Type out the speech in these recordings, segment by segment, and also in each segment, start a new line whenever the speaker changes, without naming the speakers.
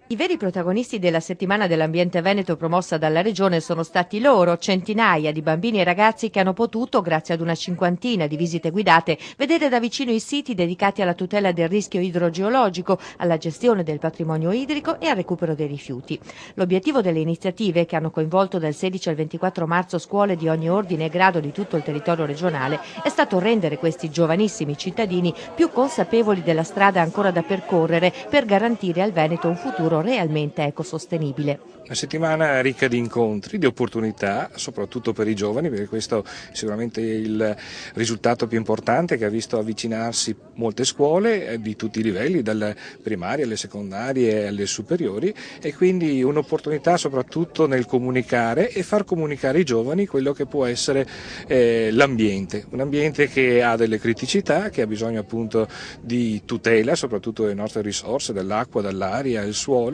I veri protagonisti della settimana dell'ambiente veneto promossa dalla regione sono stati loro, centinaia di bambini e ragazzi che hanno potuto, grazie ad una cinquantina di visite guidate, vedere da vicino i siti dedicati alla tutela del rischio idrogeologico, alla gestione del patrimonio idrico e al recupero dei rifiuti. L'obiettivo delle iniziative, che hanno coinvolto dal 16 al 24 marzo scuole di ogni ordine e grado di tutto il territorio regionale, è stato rendere questi giovanissimi cittadini più consapevoli della strada ancora da percorrere per garantire al Veneto un futuro realmente ecosostenibile.
Una settimana ricca di incontri, di opportunità, soprattutto per i giovani, perché questo è sicuramente il risultato più importante, che ha visto avvicinarsi molte scuole di tutti i livelli, dalle primarie alle secondarie alle superiori, e quindi un'opportunità soprattutto nel comunicare e far comunicare ai giovani quello che può essere l'ambiente, un ambiente che ha delle criticità, che ha bisogno appunto di tutela, soprattutto delle nostre risorse, dell'acqua, dell'aria, il suolo,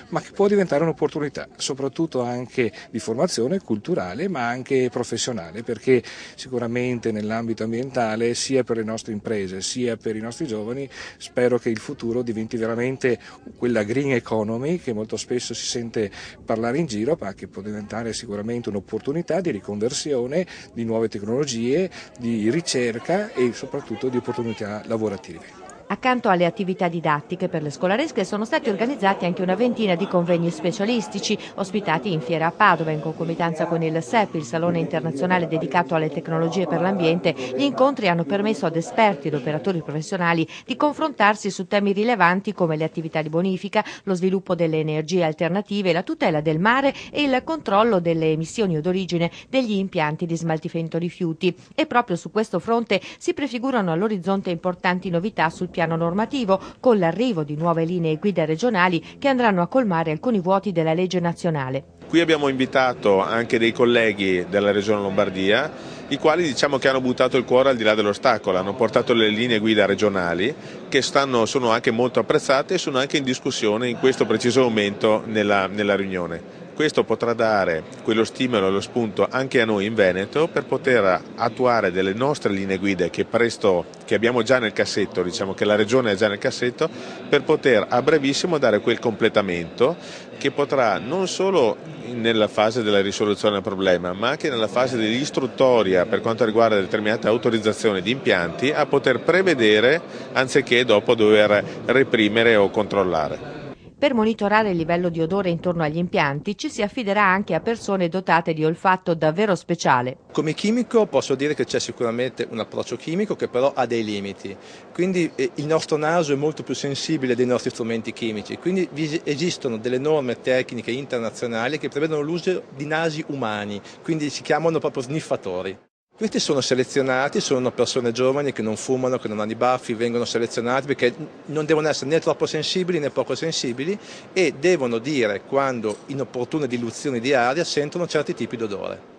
ma che può diventare un'opportunità, soprattutto anche di formazione culturale ma anche professionale, perché sicuramente nell'ambito ambientale, sia per le nostre imprese sia per i nostri giovani, spero che il futuro diventi veramente quella green economy che molto spesso si sente parlare in giro, ma che può diventare sicuramente un'opportunità di riconversione, di nuove tecnologie, di ricerca e soprattutto di opportunità lavorative.
Accanto alle attività didattiche per le scolaresche sono stati organizzati anche una ventina di convegni specialistici ospitati in fiera a Padova in concomitanza con il SEP, il Salone Internazionale dedicato alle tecnologie per l'ambiente. Gli incontri hanno permesso ad esperti ed operatori professionali di confrontarsi su temi rilevanti come le attività di bonifica, lo sviluppo delle energie alternative, la tutela del mare e il controllo delle emissioni d'origine degli impianti di smaltimento rifiuti. E proprio su questo fronte si prefigurano all'orizzonte importanti novità sul piano normativo, con l'arrivo di nuove linee guida regionali che andranno a colmare alcuni vuoti della legge nazionale.
Qui abbiamo invitato anche dei colleghi della Regione Lombardia, i quali diciamo che hanno buttato il cuore al di là dell'ostacolo, hanno portato le linee guida regionali che sono anche molto apprezzate e sono anche in discussione in questo preciso momento nella riunione. Questo potrà dare quello stimolo e lo spunto anche a noi in Veneto per poter attuare delle nostre linee guida che abbiamo già nel cassetto, diciamo che la Regione è già nel cassetto, per poter a brevissimo dare quel completamento che potrà non solo nella fase della risoluzione del problema, ma anche nella fase dell'istruttoria per quanto riguarda determinate autorizzazioni di impianti, a poter prevedere anziché dopo dover reprimere o controllare.
Per monitorare il livello di odore intorno agli impianti ci si affiderà anche a persone dotate di olfatto davvero speciale.
Come chimico posso dire che c'è sicuramente un approccio chimico che però ha dei limiti, quindi il nostro naso è molto più sensibile dei nostri strumenti chimici, quindi esistono delle norme tecniche internazionali che prevedono l'uso di nasi umani, quindi si chiamano proprio sniffatori. Questi sono selezionati, sono persone giovani che non fumano, che non hanno i baffi, vengono selezionati perché non devono essere né troppo sensibili né poco sensibili e devono dire quando inopportune diluzioni di aria sentono certi tipi d'odore.